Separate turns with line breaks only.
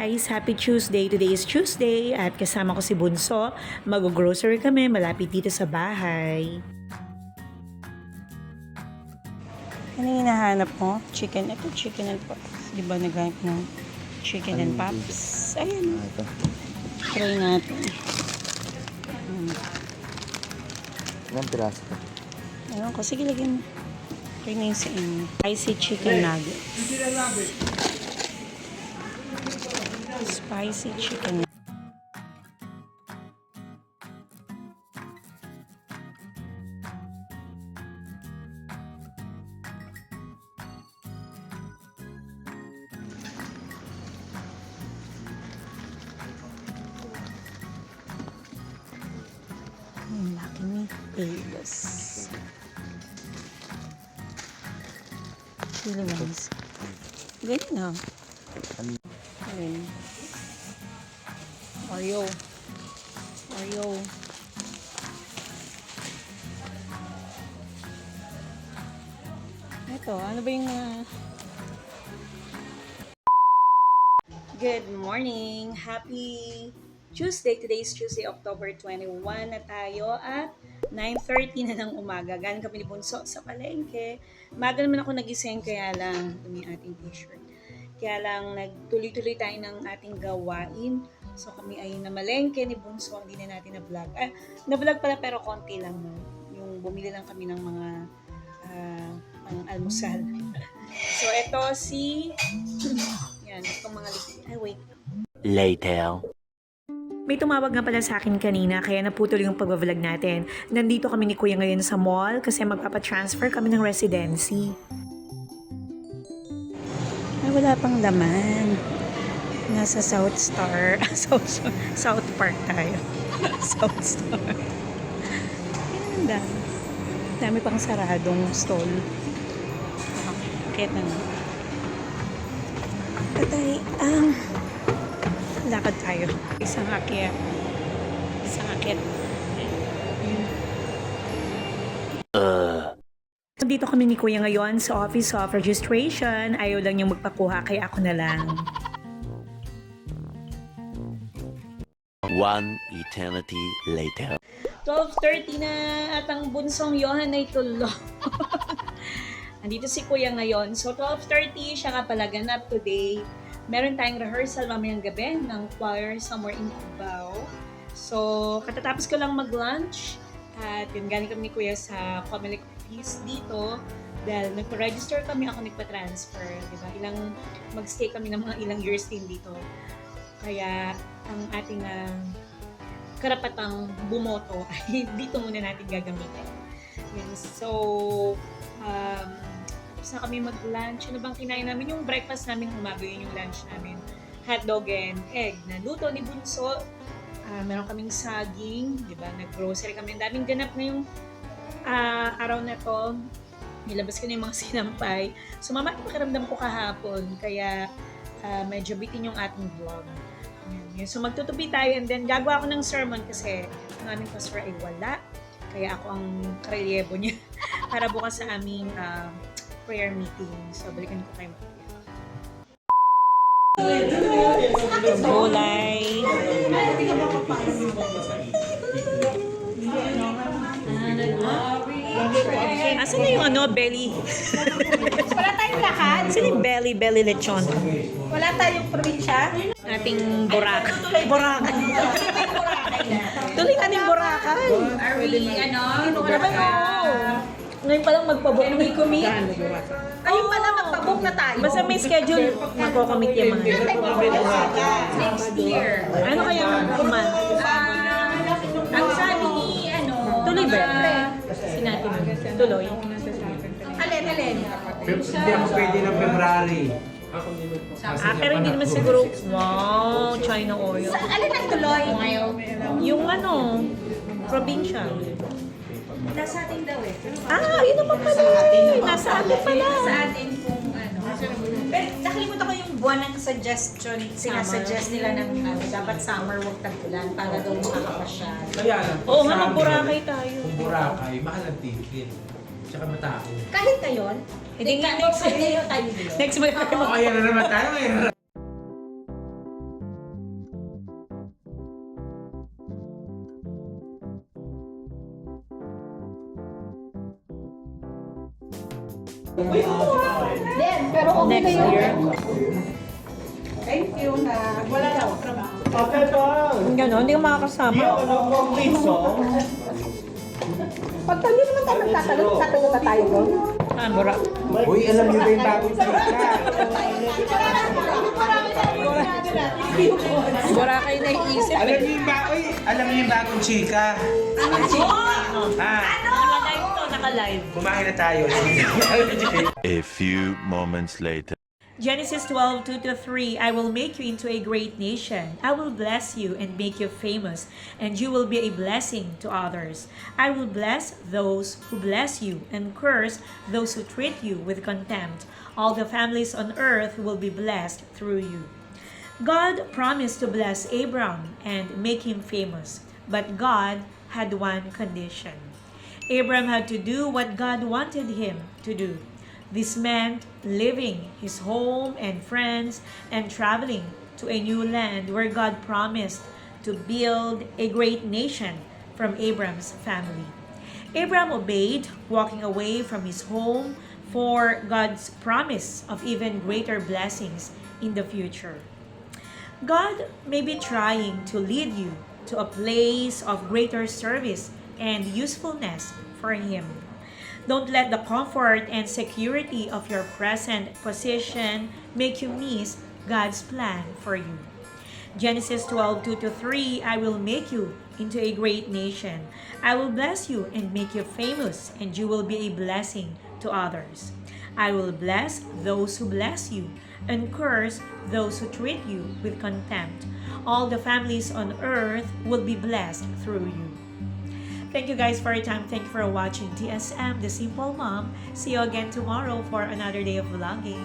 guys! Happy Tuesday! Today is Tuesday at kasama ko si Bunso. Mag-grocery kami malapit dito sa bahay. Ano yung hinahanap mo? Chicken. Ito chicken and pops. Di ba naghanap ng chicken and pops? Ayan. Try natin.
Ilang piraso ka?
Ayun ko. Sige, lagyan mo. Try na yung sa inyo. Spicy chicken nuggets. Spicy chicken. Laki ni Vegas. Chili ones. Ganyan na. Ayun. Oreo. Ito, ano ba yung Good morning! Happy Tuesday! Today is Tuesday, October 21 na tayo at 9:30 na ng umaga. Galing kami ni Bunso sa palengke. Maga naman ako nagising kaya lang ito yung ating t-shirt. Kaya lang nagtuloy-tuloy tayo ng ating gawain. So kami ay namalengke ni Bunso, hindi na natin na-vlog. Na-vlog pala pero konti lang. No? Yung bumili lang kami ng mga pang-almusal. So ito si... Yan, itong mga liquid. Ay, wait.
Later.
May tumawag nga pala sa akin kanina kaya naputol yung pag-vlog natin. Nandito kami ni Kuya ngayon sa mall kasi magpapatransfer kami ng residency. Ay, wala pang laman. Nasa South Star. South Park tayo. South Star. Yan, dami. Dami pang saradong stall. Kaya na nga. Patay. Lakad tayo. Isang akyat. Dito kami ni Kuya ngayon sa Office of Registration. Ayaw lang niyang magpakuha kaya ako na lang.
One eternity later.
12:30 na at ang bunsong Johan ay tulo. Andito si Kuya ngayon. So 12:30 siya kapalaganap today. Meron tayong rehearsal mamayang gabi ng choir somewhere in Cubao. So katatapos ko lang mag-lunch at yun galing kami ni Kuya sa Comelec office dito dahil nagpa-register kami, ako nagpa-transfer, di ba? Mag-stay kami ng mga ilang years din dito. Kaya ang ating karapatang bumoto ay dito muna natin gagamitin. Yan. So, tapos na kami mag-lunch. Ano bang kinain namin? Yung breakfast namin umaga, yun yung lunch namin. Hotdog and egg. Naluto ni Bunso. Meron kaming saging. Diba? Nag-grocery kami. Ang daming ganap ngayong araw na to. Nilabas ko na yung mga sinampay. So, pakiramdam ko kahapon. Kaya, medyo bitin yung ating vlog. Yan. So, magtutupi tayo and then gagawa ako ng sermon kasi ang aming pastor ay wala. Kaya ako ang karelyebo niya para bukas sa aming prayer meeting. So, balikan ko kayo. Gulay. Asan na yung belly?
Wala tayong lahat.
Asan yung belly lechon?
Wala tayong probinsya.
Ating Boracay. Tuloy natin Boracay.
Are we,
Ngayon pa lang magpabook.
Can we commit? Ayun pala, magpabook na tayo.
Basta may schedule, magko-commit yung mga.
Next year.
Ano kaya month?
Ang sabi ni,
Tuloy ba? Sinatin mo. Tuloy.
Alin.
Hindi ako pwede ng February.
Pero hindi naman siguro, wow, China oil.
Alin ang tuloy?
Yung probinsya.
Nasa atin daw eh.
Yun naman pala. Nasa atin pala.
Sa atin kung Pero nakalimutan ko yung buwan ng suggestion. Sinasuggest nila ng dapat summer, huwag tag-ulan para daw makakapasyal.
Kaya lang.
Oo nga, mag-Boracay tayo.
Kung Boracay, mahal ang ticket. Tsaka matao.
Kahit ngayon,
Hindi nga
next year tayo dito.
Next month.
O, ayan na naman tayo.
Pero okay
Next
na yun.
year.
Thank you na wala na akong trabaho.
Gano'n, hindi ka makakasama.
Pag hindi naman tayo magtatanong, tatanong na tayo doon.
Bura.
Uy, alam niyo ba yung bagong chika?
Bura kayo naiisip.
Alam niyo yung bagong chika? Ha?
Naka-live to, naka-live.
Kumain na tayo.
A few moments later.
Genesis 12:2-3, I will make you into a great nation. I will bless you and make you famous, and you will be a blessing to others. I will bless those who bless you and curse those who treat you with contempt. All the families on earth will be blessed through you. God promised to bless Abram and make him famous, but God had one condition. Abram had to do what God wanted him to do. This meant leaving his home and friends and traveling to a new land where God promised to build a great nation from Abram's family. Abram obeyed, walking away from his home for God's promise of even greater blessings in the future. God may be trying to lead you to a place of greater service and usefulness for Him. Don't let the comfort and security of your present position make you miss God's plan for you. Genesis 12:2-3, I will make you into a great nation. I will bless you and make you famous, and you will be a blessing to others. I will bless those who bless you and curse those who treat you with contempt. All the families on earth will be blessed through you. Thank you guys for your time. Thank you for watching TSM, The Simple Mom. See you again tomorrow for another day of vlogging.